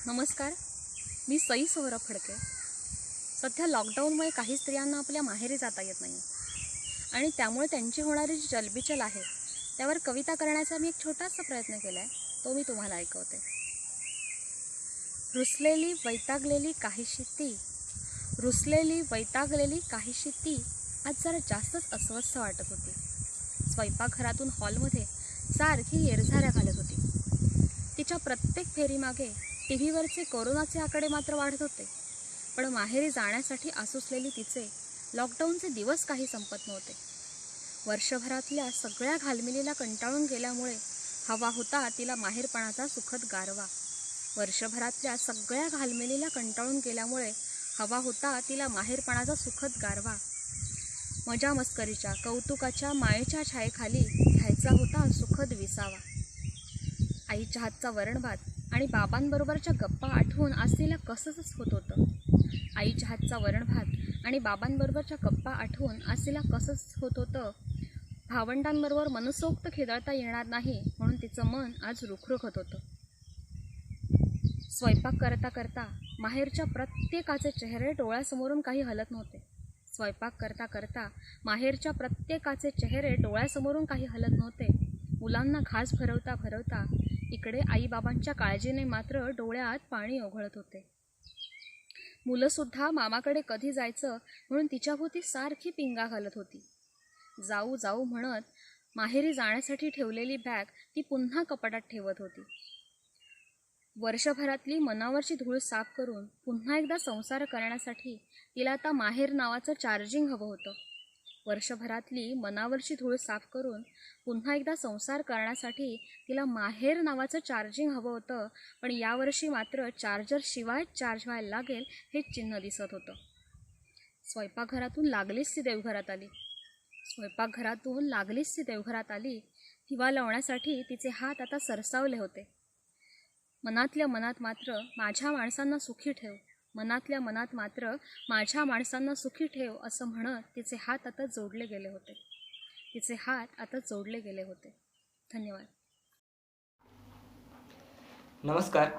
नमस्कार, मी सई सौरभ फडके. सध्या लॉकडाऊनमुळे काही स्त्रियांना आपल्या माहेरी जाता येत नाही आणि त्यामुळे त्यांची होणारी जी जलबिचल आहे त्यावर कविता करण्याचा मी एक छोटासा प्रयत्न केला आहे, तो मी तुम्हाला ऐकवते. रुसलेली वैतागलेली काहीशी ती आज जरा जास्तच अस्वस्थ वाटत होती. स्वयंपाकघरातून हॉलमध्ये सारखी येरझाऱ्या घालत होती. तिच्या प्रत्येक फेरीमागे टीव्हीवरचे कोरोनाचे आकडे मात्र वाढत होते. पण माहेरी जाण्यासाठी आसुसलेली तिचे लॉकडाऊनचे दिवस काही संपत नव्हते. वर्षभरातल्या सगळ्या घालमेलीला कंटाळून गेल्यामुळे हवा होता तिला माहेरपणाचा सुखद गारवा. मजा मस्करीच्या, कौतुकाच्या, मायेच्या छायेखाली घ्यायचा होता सुखद विसावा. आईच्या हातचा वरण भात आणि बाबांबरोबरच्या गप्पा आठवून आज तिला कसंच होत होतं. भावंडांबरोबर मनसोक्त खेळता येणार नाही म्हणून तिचं मन आज रुखरुखत होतं. स्वयंपाक करता करता माहेरच्या प्रत्येकाचे चेहरे डोळ्यासमोरून काही हलत नव्हते. मुलांना घास भरवता भरवता इकडे आईबाबांच्या काळजीने मात्र डोळ्यात पाणी ओघळत होते. मुलंसुद्धा मामाकडे कधी जायचं म्हणून तिच्याभोवती सारखी पिंगा घालत होती. जाऊ जाऊ म्हणत माहेरी जाण्यासाठी ठेवलेली बॅग ती पुन्हा कपाटात ठेवत होती. वर्षभरातली मनावरची धूळ साफ करून पुन्हा एकदा संसार करण्यासाठी तिला आता माहेर नावाचं चार्जिंग हवं होतं. पण यावर्षी मात्र चार्जर शिवाय चार्ज व्हायला लागेल हे चिन्ह दिसत होतं. स्वयंपाकघरातून लागलीच ती देवघरात आली. दिवा लावण्यासाठी तिचे हात आता सरसावले होते. मनातल्या मनात मात्र माझ्या माणसांना सुखी ठेव असं म्हणत तिचे हात आता जोडले गेले होते. धन्यवाद. नमस्कार,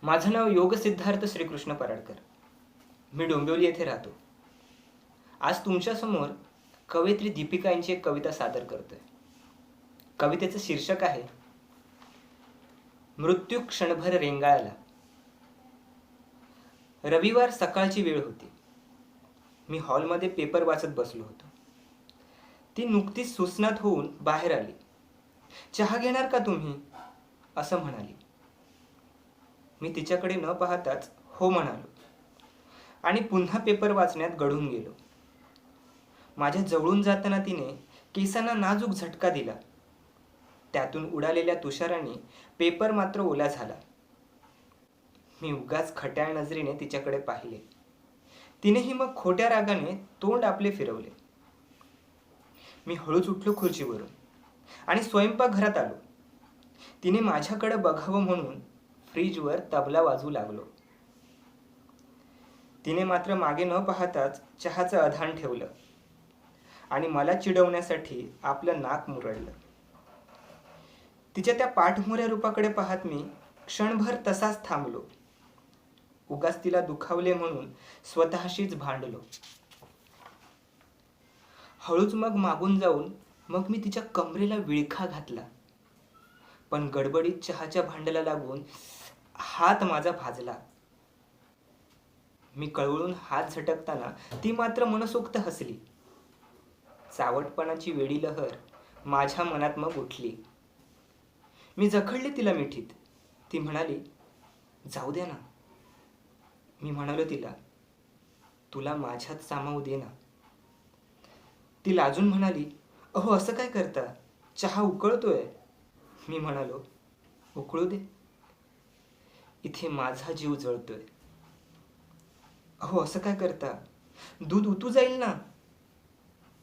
माझं नाव योग सिद्धार्थ श्रीकृष्ण पराडकर. मी डोंबिवली येथे राहतो. आज तुमच्यासमोर कवयित्री दीपिका यांची एक कविता सादर करतोय. कवितेचं शीर्षक आहे मृत्यू क्षणभर रेंगाळला. रविवार सकाळची वेळ होती. मी हॉलमध्ये पेपर वाचत बसलो होतो. ती नुकतीच सुस्नात होऊन बाहेर आली. चहा घेणार का तुम्ही असं म्हणाली. मी तिच्याकडे न पाहताच हो म्हणालो आणि पुन्हा पेपर वाचण्यात गढून गेलो. माझ्या जवळून जाताना तिने केसांना नाजूक झटका दिला. त्यातून उडालेल्या तुषाराने पेपर मात्र ओला झाला. मी उगाच खट्याळ नजरेने तिच्याकडे पाहिले. तिनेही मग खोट्या रागाने तोंड आपले फिरवले. मी हळूच उठलो खुर्चीवरून आणि स्वयंपाकघरात आलो. तिने माझ्याकडे बघावं म्हणून फ्रीजवर तबला वाजवू लागलो. तिने मात्र मागे न पाहताच चहाचं अधान ठेवलं आणि मला चिडवण्यासाठी आपलं नाक मुरडलं. तिच्या त्या पाठमोऱ्या रूपाकडे पाहत मी क्षणभर तसाच थांबलो. उगाच तिला दुखावले म्हणून स्वतःशीच भांडलो. हळूच मग मागून जाऊन मग मी तिच्या कमरेला विळखा घातला. पण गडबडीत चहाच्या भांड्याला लागून हात माझा भाजला. मी कळवळून हात झटकताना ती मात्र मनसोक्त हसली. चावटपणाची वेडी लहर माझ्या मनात मग उठली. मी जखडले तिला मिठीत. ती म्हणाली, जाऊ दे ना. मी म्हणालो तिला, तुला माझ्यात सामावू दे ना. ती लाजून म्हणाली, अहो असं काय करता, चहा उकळतोय. मी म्हणालो, उकळू दे, इथे माझा जीव जळतोय. अहो असं काय करता, दूध उतू जाईल ना.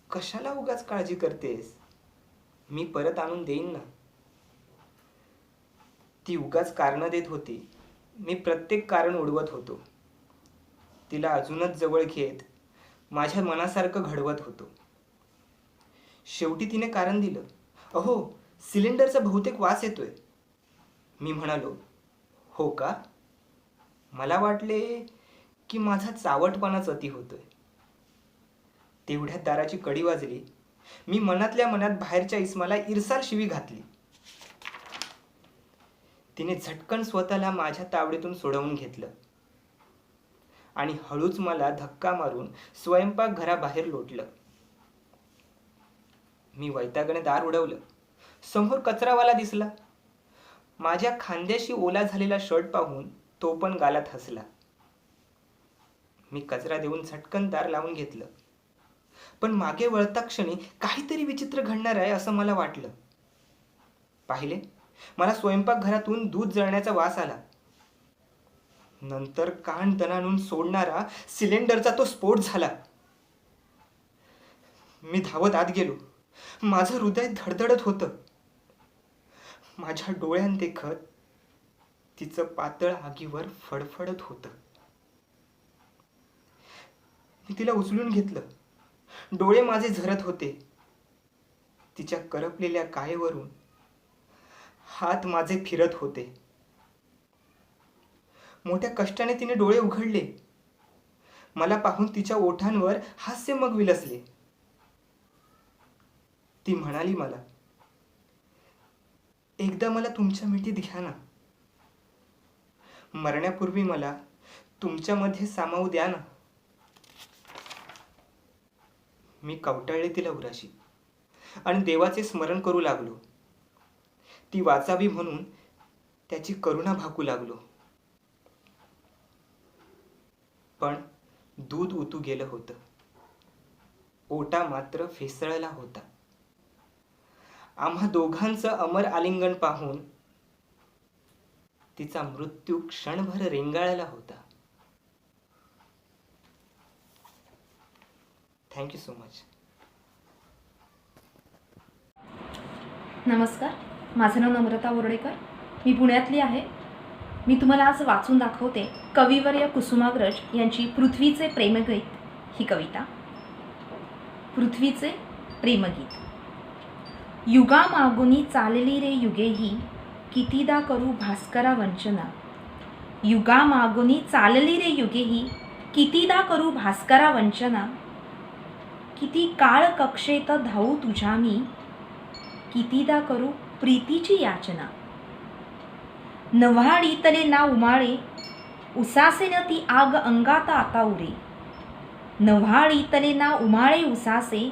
कशाला उगाच काळजी करतेस, मी परत आणून देईन ना. ती उगाच कारणं देत होती. मी प्रत्येक कारण उडवत होतो. तिला अजूनच जवळ घेत माझ्या मनासारखं घडवत होतो. शेवटी तिने कारण दिलं, अहो सिलेंडरचा बहुतेक वास येतोय. मी म्हणालो, हो का. मला वाटले की माझा चावटपणाच अति होतोय. तेवढ्यात दाराची कडी वाजली. मी मनातल्या मनात बाहेरच्या इस्माला इरसाल शिवी घातली. तिने झटकन स्वतःला माझ्या तावडीतून सोडवून घेतलं आणि हळूच मला धक्का मारून स्वयंपाकघराबाहेर लोटलं. मी वैतागाने दार उडवलं. समोर कचरावाला दिसला. माझ्या खांद्याशी ओला झालेला शर्ट पाहून तो पण गालात हसला. मी कचरा देऊन झटकन दार लावून घेतलं. पण मागे वळता क्षणी काहीतरी विचित्र घडणार आहे असं मला वाटलं. पाहिले, मला स्वयंपाकघरातून दूध जळण्याचा वास आला. नंतर कान दणाणून सोडणारा सिलेंडरचा तो स्फोट झाला. मी धावत आत गेलो. माझं हृदय धडधडत होतं. माझ्या डोळ्यात देखत तिचं पातळ आगीवर फडफडत होतं. मी तिला उचलून घेतलं. डोळे माझे झरत होते. तिच्या करपलेल्या कायेवरून हात माझे फिरत होते. मोठ्या कष्टाने तिने डोळे उघडले. मला पाहून तिच्या ओठांवर हास्य मग विलसले. ती म्हणाली मला, एकदा मला तुमच्या मिठीत घ्या ना. मरण्यापूर्वी मला तुमच्यामध्ये सामावू द्या ना. मी कवटाळले तिला उराशी आणि देवाचे स्मरण करू लागलो. ती वाचावी म्हणून त्याची करुणा भाकू लागलो. पण दूध उतू गेलं होतं. ओटा मात्र फेसळला होता. आम्हा दोघांचं अमर आलिंगन पाहून तिचा मृत्यू क्षणभर रेंगाळला होता. Thank you so much. नमस्कार, माझं नाव नम्रता बोर्डेकर. मी पुण्यातली आहे. मी तुम्हाला आज वाचून दाखवते कविवर्य कुसुमाग्रज यांची पृथ्वीचे प्रेमगीत ही कविता. पृथ्वीचे प्रेमगीत. युगामागुनी चालली रे युगेही, कितीदा करू भास्करा वंचना. युगामागुनी चालली रे युगेही, कितीदा करू भास्करा वंचना. किती काळ कक्षेत धावू तुझ्या मी, कितीदा करू प्रीतीची याचना. नव्हाडीतले ना उमाळे, उसासे न ती आग अंगात आता उरे. नव्हाडीतले ना उमाळे उसासे,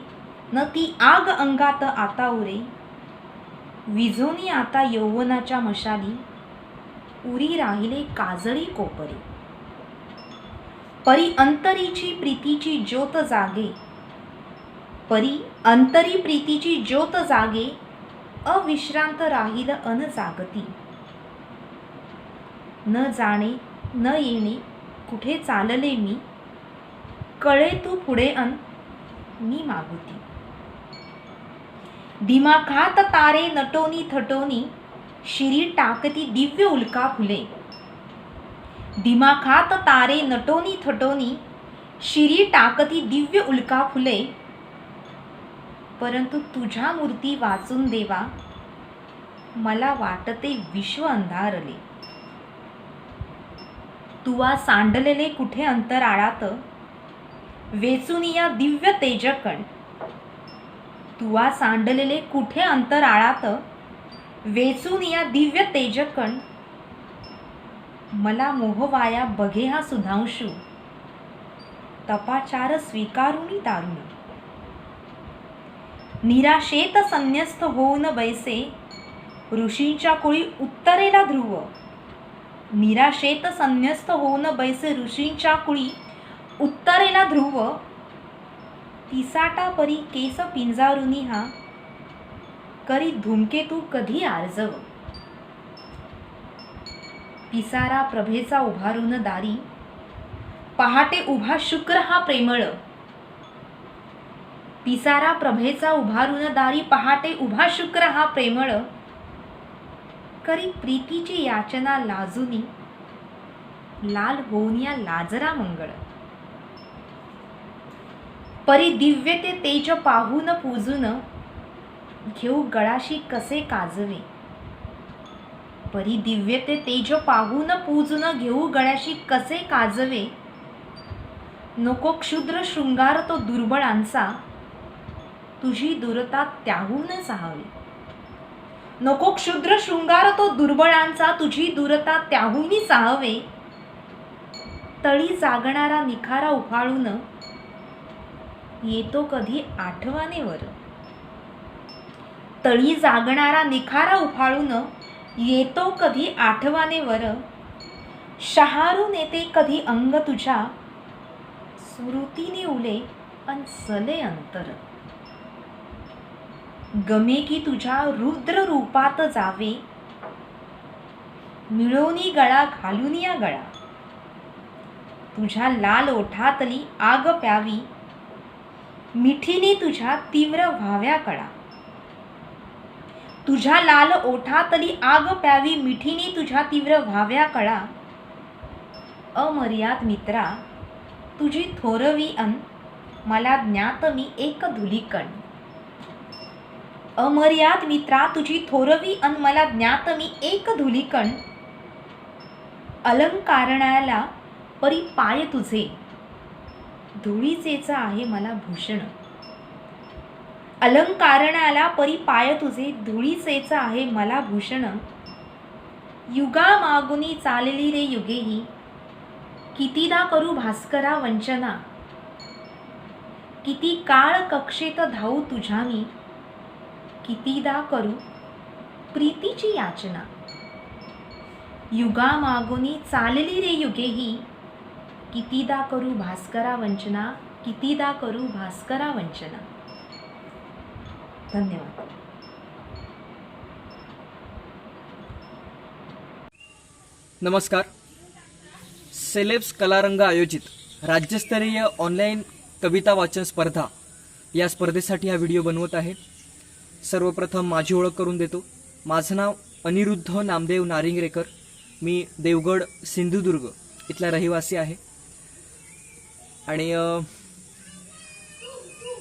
न ती आग अंगात आता उरे. विझोनी आता यौवनाच्या मशाली, उरी राहिले काजळी कोपरे. परी अंतरीची प्रीतीची ज्योत जागे, परी अंतरी प्रीतीची ज्योत जागे. अविश्रांत राहील अन जागती. न जाणे न येणे कुठे चालले मी, कळे तू पुढे अन मी मागुती. दिमाखात तारे नटोनी थटोनी, शिरी टाकती दिव्य उल्का फुले. दिमाखात तारे नटोनी थटोनी, शिरी टाकती दिव्य उल्का फुले. परंतु तुझ्या मूर्ती वाचून देवा, मला वाटते विश्व अंधारले. तुवा सांडलेले कुठे अंतराळात, वेचून या दिव्य तेजकण. तुवा सांडलेले कुठे अंतराळात, वेचून या दिव्य तेजकण. मला मोहवाया बघे हा सुधांशू, तपाचार स्वीकारुनी दारुण. निराशेत संन्यस्त होऊन बैसे, ऋषींच्या कुळी उत्तरेला ध्रुव. निराशेत संन्यस्त होऊन बैसे, ऋषींच्या कुळी उत्तरेला ध्रुव. पिसाटा परी केस पिंजारुनी हा, करी धूमकेतू कधी आर्जव. पिसारा प्रभेचा उभारून दारी, पहाटे उभा शुक्र हा प्रेमळ. पिसारा प्रभेचा उभारून दारी, पहाटे उभा शुक्र हा प्रेमळ. करी प्रीतीची याचना लाजुनी, लाल होऊन या लाजरा मंगळ. परी दिव्य ते तेज पाहून पूजून, घेऊ गळाशी कसे काजवे. परी दिव्य ते तेज पाहून पूजून घेऊ गळ्याशी कसे काजवे. नको क्षुद्र शृंगार तो दुर्बळांचा, तुझी दूरता त्याहून साहावी. नको क्षुद्र शृंगार तो दुर्बळांचा, तुझी दूरता त्याहून साहावे. तळी जागणारा निखारा उफाळून येतो कधी आठवाने वर. तळी जागणारा निखारा उफाळून येतो कधी आठवाने वर. शहारून येते कधी अंग तुझ्या, स्मृतीने उले अन सले अंतर. गमे की तुझ्या रुद्र रूपात जावे, मिळवणी गळा घालून या गळा. तुझ्या लाल ओठातली आग प्यावी, मिठीने तुझ्या तीव्र व्हाव्या कळा. तुझ्या लाल ओठातली आग प्यावी, मिठीने तुझ्या तीव्र व्हाव्या कळा. अमर्याद मित्रा तुझी थोरवी अन मला ज्ञात मी एक धुलिकण. अमर्याद मित्रा तुझी थोरवी अन मला ज्ञात मी एक धुलिकण. अलंकारणाला परी पाय तुझे, धुळीचेच आहे मला भूषण. अलंकारणाला परी पाय तुझे, धुळीचेच आहे मला भूषण. युगा मागुनी चालली रे युगेही, कितीदा करू भास्करा वंचना. किती काळ कक्षेत धावू तुझ्या मी, कितीदा करू प्रीतीची याचना. युगा मागुनी चालली रे युगेही, कितीदा करू भास्करा वंचना. कितीदा करू भास्करा वंचना. धन्यवाद. नमस्कार. सेलेब्स कलारंग आयोजित राज्यस्तरीय ऑनलाईन कविता वाचन स्पर्धा या स्पर्धेसाठी हा व्हिडिओ बनवत आहे. सर्वप्रथम माझी ओळख करून देतो. माझं नाव अनिरुद्ध नामदेव नारिंगरेकर. मी देवगड सिंधुदुर्ग इथला रहिवासी आहे आणि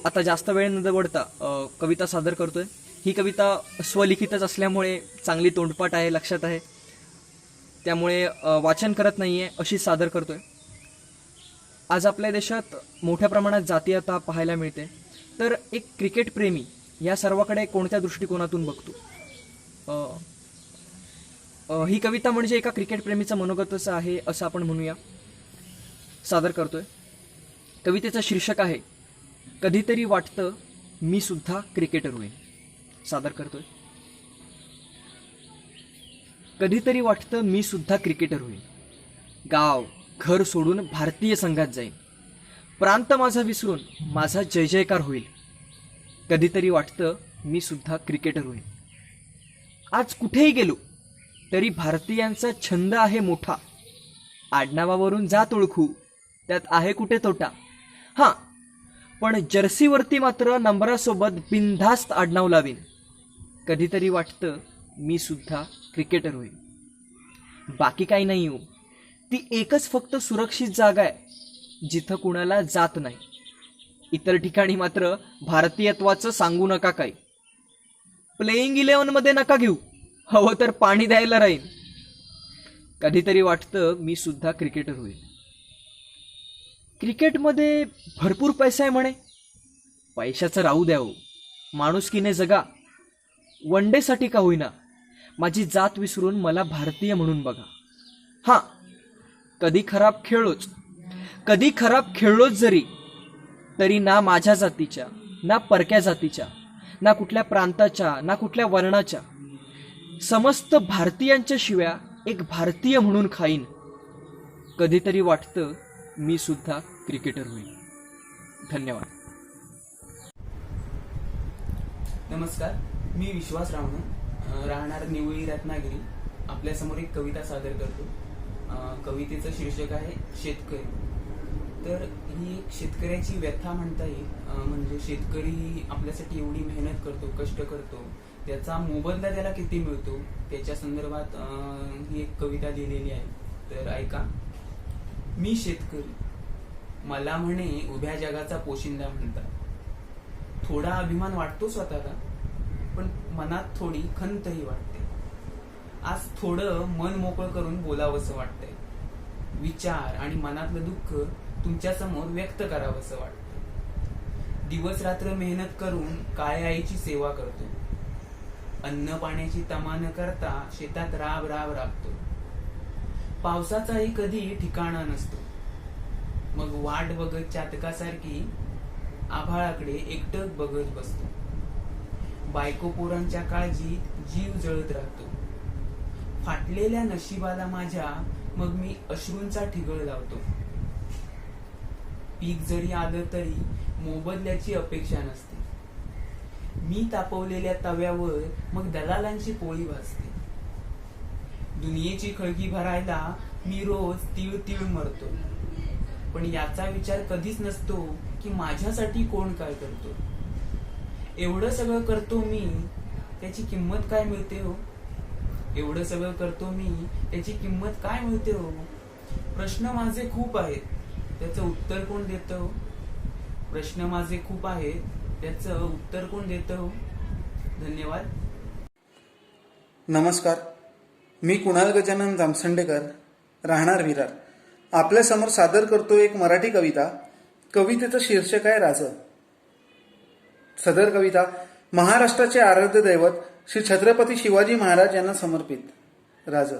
आता जास्त वेळ न दवडता कविता सादर करतोय. ही कविता स्वलिखितच असल्यामुळे चांगली तोंडपाठ आहे, लक्षात आहे, त्यामुळे वाचन करत नाही आहे, अशी सादर करतोय. आज आपल्या देशात मोठ्या प्रमाणात जातीयता पाहायला मिळते. तर एक क्रिकेट प्रेमी या सर्वाकडे कोणत्या दृष्टिकोनातून बघतो? ही कविता म्हणजे एका क्रिकेट प्रेमीचं मनोगतच आहे असं आपण म्हणूया. सादर करतोय. कवितेचं शीर्षक आहे कधीतरी वाटतं मी सुद्धा क्रिकेटर होईन. सादर करतोय. कधीतरी वाटतं मी सुद्धा क्रिकेटर होईन. गाव घर सोडून भारतीय संघात जाईन. प्रांत माझा विसरून माझा जय जयकार होईल. कधीतरी वाटतं मी सुद्धा क्रिकेटर होईन. आज कुठेही गेलो तरी भारतीयांचा छंद आहे मोठा. आडनावावरून जात ओळखू त्यात आहे कुठे तोटा. हां, पण जर्सीवरती मात्र नंबरासोबत बिनधास्त आडनाव लावीन. कधीतरी वाटतं मी सुद्धा क्रिकेटर होईन. बाकी काही नाही हो, ती एकच फक्त सुरक्षित जागा आहे जिथं कुणाला जात नाही. इतर ठिकाणी मात्र भारतीयत्वाचं सांगू नका काही. प्लेइंग 11मध्ये नका घेऊ, हवं तर पाणी द्यायला राहीन. कधीतरी वाटतं मी सुद्धा क्रिकेटर होईन. क्रिकेटमध्ये भरपूर पैसा आहे म्हणे. पैशाचं राहू द्या हो, माणुसकीने जगा. वन डेसाठी का होईना माझी जात विसरून मला भारतीय म्हणून बघा. हां, कधी खराब खेळलोच जरी तरी ना माझ्या जातीच्या, ना परक्या जातीच्या, ना कुठल्या प्रांताच्या, ना कुठल्या वर्णाच्या, समस्त भारतीयांच्या शिव्या एक भारतीय म्हणून खाईन. कधीतरी वाटतं मी सुद्धा क्रिकेटर होईल. धन्यवाद. नमस्कार, मी विश्वास रावण, राहणार निवळी रत्नागिरी. आपल्यासमोर एक कविता सादर करतो. कवितेचं शीर्षक आहे शेतकरी. तर ही एक शेतकऱ्याची व्यथा म्हणता येईल. म्हणजे शेतकरी आपल्यासाठी एवढी मेहनत करतो, कष्ट करतो, त्याचा मोबदला त्याला किती मिळतो त्याच्या संदर्भात ही एक कविता लिहिलेली आहे. तर ऐका. मी शेतकरी, मला म्हणे उभ्या जगाचा पोशिंदा म्हणतात. थोडा अभिमान वाटतो स्वतःला, पण मनात थोडी खंतही वाटते. आज थोडं मन मोकळं करून बोलावंसं वाटतंय. विचार आणि मनातलं दुःख तुमच्या समोर व्यक्त करावंसं वाटतं. दिवस रात्र मेहनत करून काळ्या आईची सेवा करतो. अन्न पाण्याची तमा न करता शेतात राब राबतो. पावसाचाही कधी ठिकाणा नसतो. मग वाट बघत चातकासारखी आभाळाकडे एकटक बघत बसतो. बायको पोरांच्या काळजीत जीव जळत राहतो. फाटलेल्या नशिबाला माझ्या मग मी अश्रूंचा ठिगळ लावतो. पीक जरी आलं तरी मोबदल्याची अपेक्षा नसते. मी तापवलेल्या तव्यावर मग दलालांची पोळी भाजते. दुनियेची खळगी भरायला मी रोज तीळ तीळ मरतो. पण याचा विचार कधीच नसतो की माझ्यासाठी कोण काय करतो. एवढं सगळं करतो मी, त्याची किंमत काय मिळते हो? एवढं सगळं करतो मी, त्याची किंमत काय मिळते हो? प्रश्न माझे खूप आहेत, त्याचं उत्तर कोण देतं हो? प्रश्न माझे खूप आहेत, त्याचं उत्तर कोण देतं हो? धन्यवाद. नमस्कार, मी कुणाल गजानन जामसंडेकर, राहणार विरार. आपल्यासमोर सादर करतो एक मराठी कविता. कवितेचं शीर्षक आहे राज. सदर कविता महाराष्ट्राचे आराध्य दैवत श्री छत्रपती शिवाजी महाराज यांना समर्पित. राज.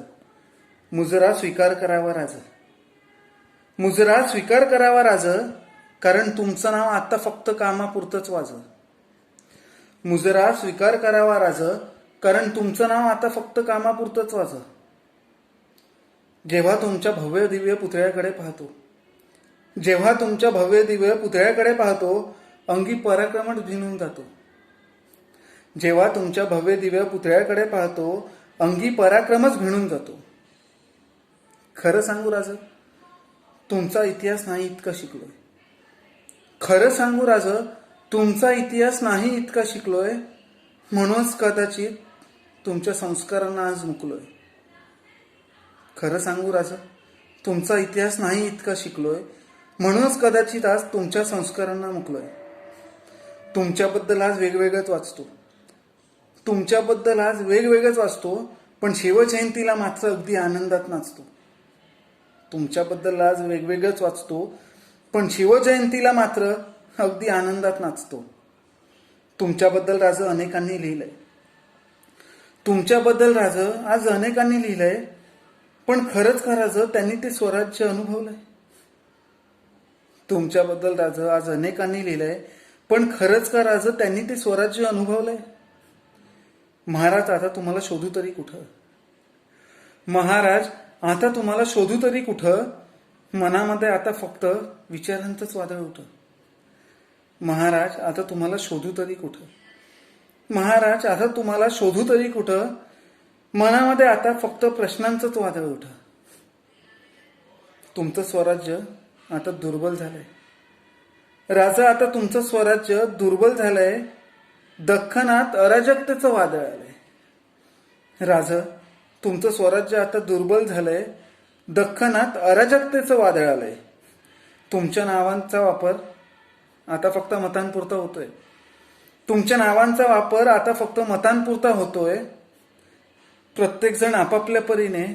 मुजरा स्वीकार करावा राज. मुजरा स्वीकार करावा राज, कारण तुमचं नाव आता फक्त कामापुरतंच वाज. मुजरा स्वीकार करावा राज, कारण तुमचं नाव आता फक्त कामापुरतंच वाज. जेव्हा तुमच्या भव्य दिव्य पुतळ्याकडे पाहतो, जेव्हा तुमच्या भव्य दिव्य पुतळ्याकडे पाहतो, अंगी पराक्रमच भिनून जातो. जेव्हा तुमच्या भव्य दिव्य पुतळ्याकडे पाहतो, अंगी पराक्रमच भिणून जातो. खरं सांगू राज, तुमचा इतिहास नाही इतका शिकलोय. खरं सांगू राज, तुमचा इतिहास नाही इतका शिकलोय, म्हणूनच कदाचित तुमच्या संस्कारांना आज मुकलोय. खरं सांगू राज, तुमचा इतिहास नाही इतका शिकलोय, म्हणूनच कदाचित आज तुमच्या संस्कारांना मुकलोय. तुमच्याबद्दल आज वेगवेगळंच वाचतो, तुमच्याबद्दल आज वेगवेगळंच वाचतो, पण शिवजयंतीला मात्र अगदी आनंदात नाचतो. तुमच्याबद्दल आज वेगवेगळंच वाचतो, पण शिवजयंतीला मात्र अगदी आनंदात नाचतो. तुमच्याबद्दल राज अनेकांनी लिहिलंय, तुमच्याबद्दल राज आज अनेकांनी लिहिलंय, पण खरंच का राज त्यांनी ते स्वराज्य अनुभवलंय. तुमच्याबद्दल राज आज अनेकांनी लिहिलंय, पण खरंच का राज त्यांनी ते स्वराज्य अनुभवलंय. महाराज आता तुम्हाला शोधू तरी कुठं, महाराज आता तुम्हाला शोधू तरी कुठं, मनामध्ये आता फक्त विचारांचंच वादळ उठं. महाराज आता तुम्हाला शोधू तरी कुठं, महाराज आता तुम्हाला शोधू तरी कुठं, मनामध्ये आता फक्त प्रश्नांचंच वादळ उठं. तुमचं स्वराज्य आता दुर्बल झालंय राजा, आता तुमचं स्वराज्य दुर्बल झालंय. दख्खनात अराजकतेचं वादळ आलंय राजा, तुमचं स्वराज्य आता दुर्बल झालंय. दख्खनात अराजकतेचं वादळ आलंय. तुमच्या नावांचा वापर आता फक्त मतांपुरता होतोय. तुमच्या नावांचा वापर आता फक्त मतांपुरता होतोय. प्रत्येक जण आपापल्या परीने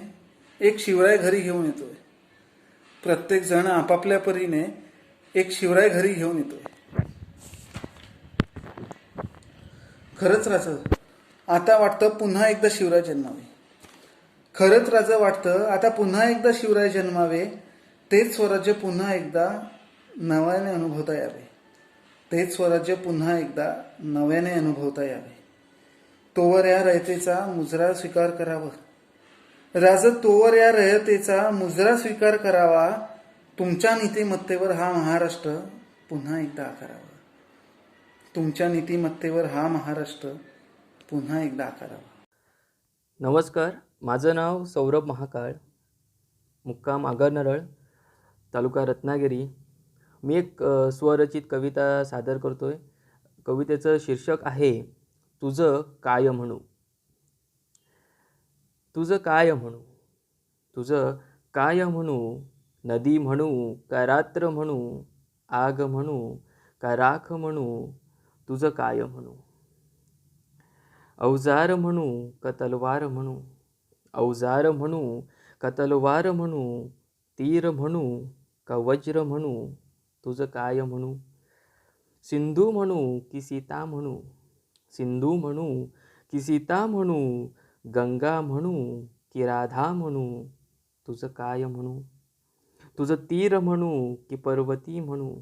एक शिवराय घरी घेऊन येतोय. प्रत्येक जण आपापल्या परीने एक शिवराय घरी घेऊन येतोय. खरंच राजा आता वाटतं पुन्हा एकदा शिवराय जन्मावे. खरंच राजा वाटतं आता पुन्हा एकदा शिवराय जन्मावे. तेच स्वराज्य पुन्हा एकदा नव्याने अनुभवता यावे. तेच स्वराज्य पुन्हा एकदा नव्याने अनुभवता यावे. तोवर या रयतेचा मुजरा स्वीकार करावा राजा, तोवर या रयतेचा मुजरा स्वीकार करावा. तुमच्या नीतिमत्तेवर हा महाराष्ट्र पुन्हा एकदा आकारावा. तुमच्या नीतिमत्तेवर हा महाराष्ट्र पुन्हा एकदा आकारावा. नमस्कार, माझं नाव सौरभ महाकाळ, मुक्काम आगरनरळ, तालुका रत्नागिरी. मी एक स्वरचित कविता सादर करतो आहे. कवितेचं शीर्षक आहे तुझं काय म्हणू. तुझं काय म्हणू, तुझं काय म्हणू, नदी म्हणू का रात्र म्हणू, आग म्हणू का राख म्हणू, तुझं काय म्हणू. अवजार म्हणू का तलवार म्हणू, अवजार म्हणू का तलवार म्हणू, तीर म्हणू का वज्र म्हणू, तुझं काय म्हणू. सिंधू म्हणू की सीता म्हणू, सिंधू म्हणू की सीता म्हणू, गंगा म्हणू की राधा म्हणू, तुझं काय म्हणू. तुझं तीर म्हणू की पर्वती म्हणू,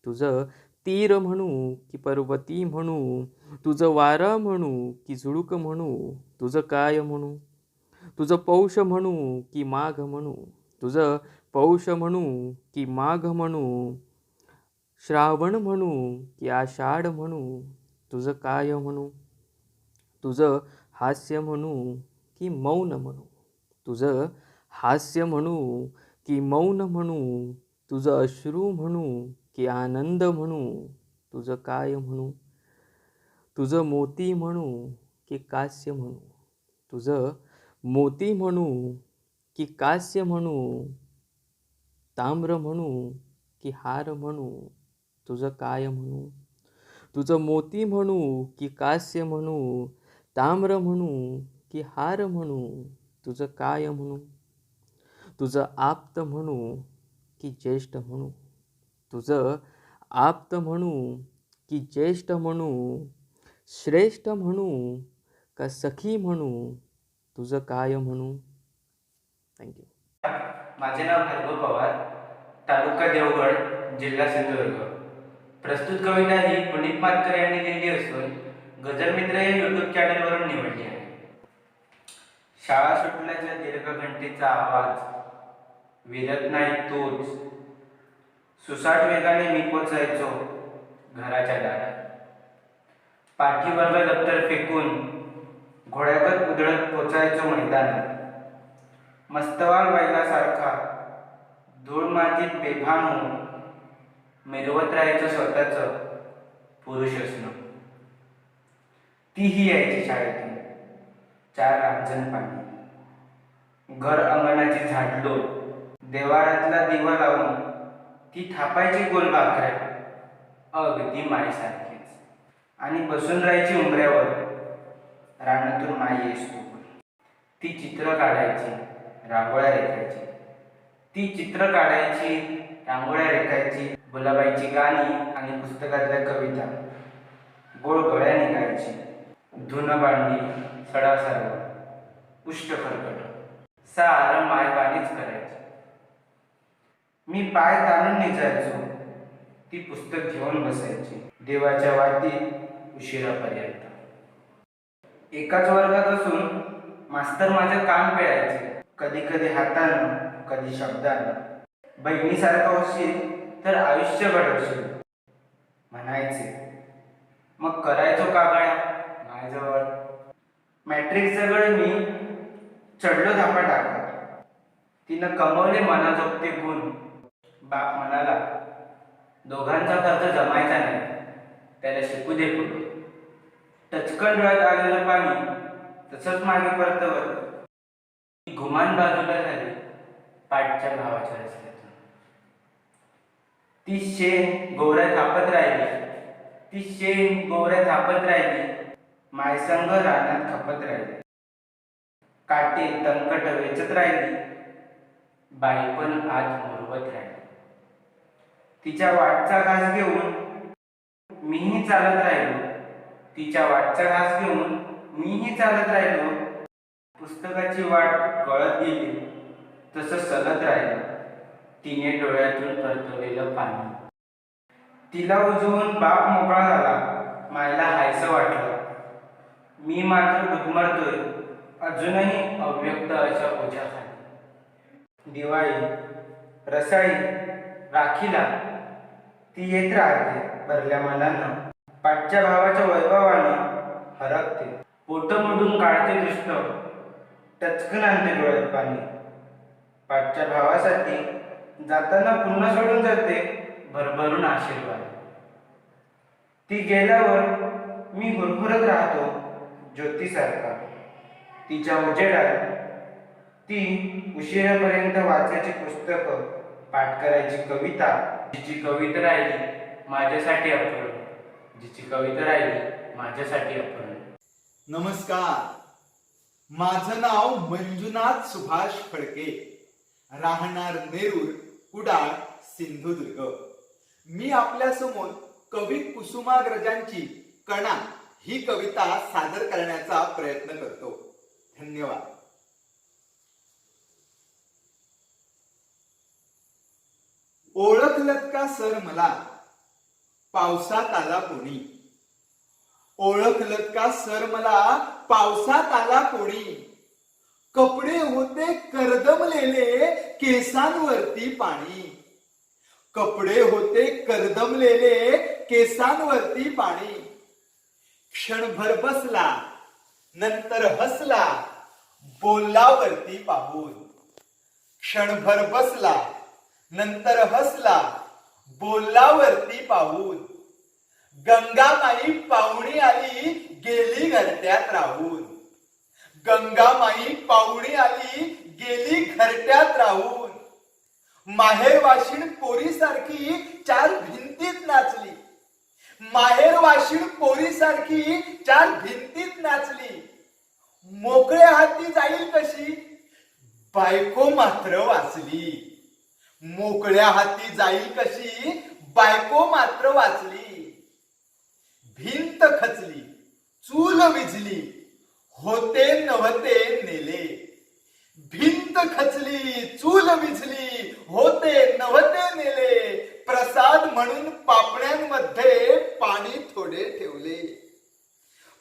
तुझं तीर म्हणू की पर्वती म्हणू, तुझं वारा म्हणू की झुळूक म्हणू, तुझं काय म्हणू. तुझं पौष म्हणू की माघ म्हणू, तुझं पौष म्हणू की माघ म्हणू, श्रावण म्हणू की आषाढ म्हणू, तुझं काय म्हणू. तुझं हास्य म्हणू की मौन म्हणू, तुझं हास्य म्हणू की मौन म्हणू, तुझं अश्रू म्हणू की आनंद म्हणू, तुझं काय म्हणू. तुझं मोती म्हणू की कास्य म्हणू, तुझं मोती म्हणू की कास्य म्हणू, ताम्र म्हणू की हार म्हणू, तुझं काय म्हणू. तुझं मोती म्हणू की कास्य म्हणू, ताम्र म्हणू की हार म्हणू, तुझं काय म्हणू. तुझं आप्त म्हणू की ज्येष्ठ म्हणू, तुझं आप्त म्हणू की ज्येष्ठ म्हणू, श्रेष्ठ म्हणू का सखी म्हणू, तुझं काय म्हणू. थँक्यू. माझे नाव भार्गव पवार, तालुका देवगड, जिल्हा सिंधुदुर्ग. प्रस्तुत कविता ही पुनीत मातकर यांनी लिहिली असून गझल मित्र या यूट्यूब चॅनलवरून निवडली आहे. शाळा सुटल्याच्या दीर्घ घंटेचा आवाज, विरत नाही तोच. सुसाट वेगाने मी पोचायचो घराच्या दारात. पाठीवरलं दप्तर फेकून घोड्यागत उधळत पोचायचो मैदानात. मस्तवाल बैलासारखा धूळ मातीत बेभान होऊन मिरवत राहायचं स्वतःचं पुरुष असणं. तीही यायची शाळेतून 4 रांजण पाणी. घर अंगणाची झाडलोट, देवारातला दिवा लावून ती थापायची गोल भाकऱ्या, अगदी माईसारखीच. आणि बसून राहायची उंबऱ्यावर, रानातून माई येस तू. ती चित्र काढायची, रांगोळ्या रेखायची. ती चित्र काढायची, रांगोळ्या रेखायची. गुलाबाईची गाणी आणि पुस्तकातल्या कविता गोळ गळ्या निघायची. धुन भांडी, सडा सारवण, उष्ट खरकट, सारं मायबानीच करायची. मी पाय ताणून निघायचो, ती पुस्तक घेऊन बसायची देवाच्या वाटीत उशिरापर्यंत. एकाच वर्गात असून मास्तर माझं कान पिळायचे, कधी कधी हातानं, कधी शब्दानं. बहिणीसारखा होशील तर आयुष्य घडवशील म्हणायचे. मग करायचो का गळ्या माझ्याजवळ. मॅट्रिक जवळ मी चढलो धापा टाकत. तिनं कमवले मनाजोगते गुण. बाप म्हणाला, दोघांचा खर्च जमायचा नाही, त्याला शिकू दे पुढे. टचकन डोळ्यात आलेलं पाणी तसंच मागे परतवत घुमान बाजूला झाली पाठच्या भावाच्या रस्त्यातून. ती शेण गोवऱ्या थापत राहिली, ती शेण गोवऱ्या थापत राहिली. मायसंग रानात खपत राहिली. काटे तणकट वेचत राहिली, बाई पण आज मुरवत राहिली. तिच्या वाटचा घास घेऊन मीही चालत राहिलो, तिच्या वाटचा घास घेऊन मीही चालत राहिलो. पुस्तकाची वाट गळत गेली तसं सलत राहिलं तिने डोळ्यातून परतवलेलं पाणी. तिला उजवून बाप मोकळा झाला, मायला हायसं वाटलं. मी मात्र गुदमरतोय अजूनही अव्यक्त अशा ओझ्याखाली. दिवाळी, रसाळी, राखीला ती येत राहते भरल्या मनानं. पाठच्या भावाच्या वैभवानं हरकते. पोटमधून काढते दृष्ट, टचकन आणते डोळ्यात पाणी. पाठच्या भावासाठी जाताना पुन्हा सोडून जाते भरभरून आशीर्वाद. ती गेल्यावर मी हुरहुरत राहतो ज्योतीसारखा. तिच्या उजेडात ती उशिरापर्यंत वाचायची पुस्तकं, पाठ करायची कविता. जिची कविता राहिली माझ्यासाठी अपूर्ण, जिची कविता राहिली माझ्यासाठी अपूर्ण. नमस्कार. माझं नाव मंजुनाथ सुभाष फडके, राहणार नेरूर, कुडाळ, सिंधुदुर्ग. मी आपल्या समोर कवी कुसुमाग्रजांची कणा ही कविता सादर करण्याचा प्रयत्न करतो. धन्यवाद. ओळखलत का सर मला, पावसात आला कोणी. ओळखलत का सर मला, पावसात आला कोणी. कपडे होते करदमलेले, केसांवरती पाणी. कपडे होते करदमलेले, केसांवरती पाणी. क्षणभर बसला, नंतर हसला, बोलला वरती पाहून. क्षणभर बसला, नंतर हसला, बोलला वरती पाहून. गंगामाई पाहुणी आली, गेली घरट्यात राहून. गंगामाई पाहुणी आली, गेली घरट्यात राहून. माहेर वाशिण पोरीसारखी चार भिंतीत नाचली. माहेर वाशिण पोरीसारखी चार भिंतीत नाचली. मोकळ्या हाती जाईल कशी, बायको मात्र वाचली. मोकळ्या हाती जाईल कशी, बायको मात्र वाचली. भिंत खचली, चूल विझली, होते नव्हते नेले. भिंत खचली, चूल विझली, होते नव्हते नेले. प्रसाद म्हणून पापण्यांमध्ये पाणी थोडे ठेवले.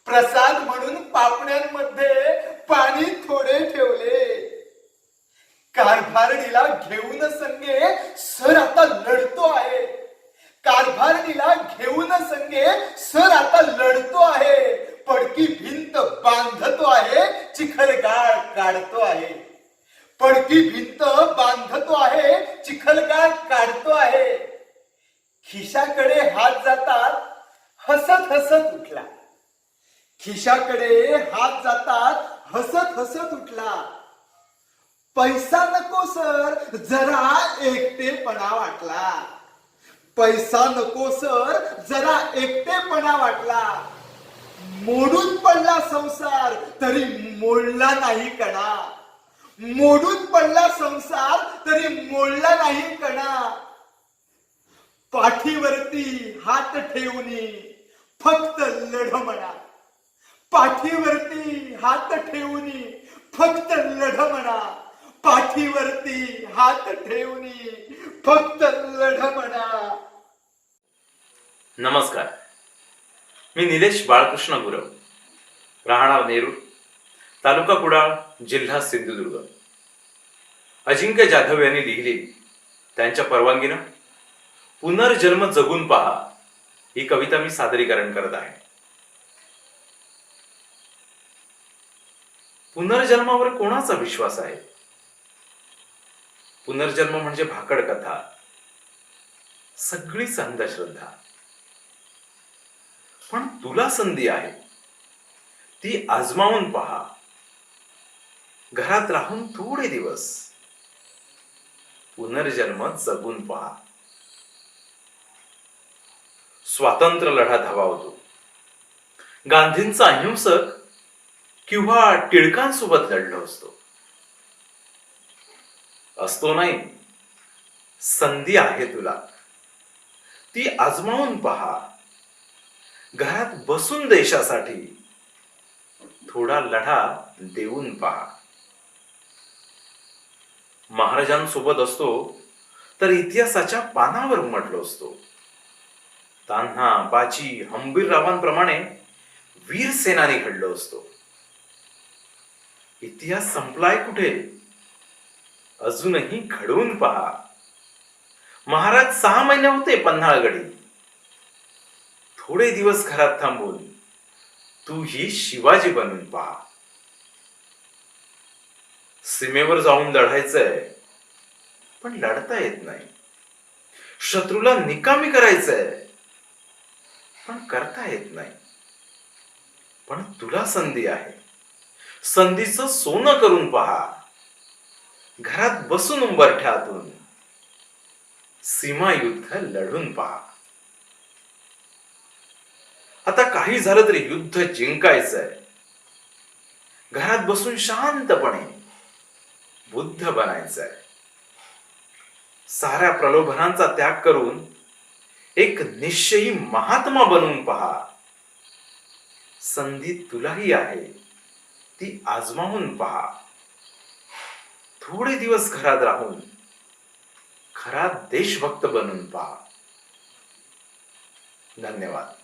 प्रसाद म्हणून पापण्यांमध्ये पाणी थोडे ठेवले. कारभारणीला घेऊन संगे सर आता लढतो आहे. कारभारणीला घेऊन संगे सर आता लढतो आहे. पडकी भिंत बांधतो आहे, चिखलगाळ काढतो आहे. पडकी भिंत बांधतो आहे, चिखलगाळ काढतो आहे. खिशाकडे हात जातात, हसत हसत उठला. खिशाकडे हात जातात, हसत हसत उठला. पैसा नको सर, जरा एकटेपणा वाटला. पैसा नको सर, जरा एकटेपणा वाटला. मोडून पडला संसार, तरी मोडला नाही कणा. मोडून पडला संसार, तरी मोडला नाही कणा. पाठीवरती हात ठेवूनी फक्त लढ म्हणा. पाठीवरती हात ठेवूनी फक्त लढ म्हणा. पाठीवरती हात ठेवूनी फक्त लढ म्हणा. नमस्कार, मी निलेश बाळकृष्ण गुरव, राहणार नेरूर, तालुका कुडाळ, जिल्हा सिंधुदुर्ग. अजिंक्य जाधव यांनी लिहिली त्यांच्या परवानगीनं पुनर्जन्म जगून पहा ही कविता मी सादरीकरण करत आहे. पुनर्जन्मावर कोणाचा विश्वास आहे? पुनर्जन्म म्हणजे भाकड कथा, सगळीच अंधश्रद्धा. पण तुला संधी आहे, ती आजमावून पहा. घरात राहून थोडे दिवस पुनर्जन्म जगून पहा. स्वातंत्र्य लढा धावावतो. गांधींचा अहिंसक किंवा टिळकांसोबत लढलो असतो नाही. संधी आहे तुला, ती आजमावून पहा. घरात बसून देशासाठी थोडा लढा देऊन पहा. महाराजांसोबत असतो तर इतिहासाच्या पानावर उमटलो असतो. तान्हा, बाजी, हंबीररावांप्रमाणे वीर सेनानी घडलो असतो. इतिहास संपलाय कुठे? अजूनही घडवून पहा. महाराज 6 महिने होते पन्हाळगडी. थोडे दिवस घरात थांबून तू ही शिवाजी बनून पहा. सीमेवर जाऊन लढायचंय, पण लढता येत नाही. शत्रूला निकामी करायचंय, पण करता येत नाही. पण तुला संधी आहे, संधीचं सोनं करून पहा. घरात बसून उंबरठ्यातून सीमा युद्ध लढून पहा. आता काही झालं तरी युद्ध जिंकायचंय. घरात बसून शांतपणे बुद्ध बनायचंय. साऱ्या प्रलोभनांचा त्याग करून एक निश्चयी महात्मा बनून पहा. संधी तुलाही आहे, ती आजमावून पहा. थोडे दिवस घरात राहून खरा देशभक्त बनून पहा. धन्यवाद.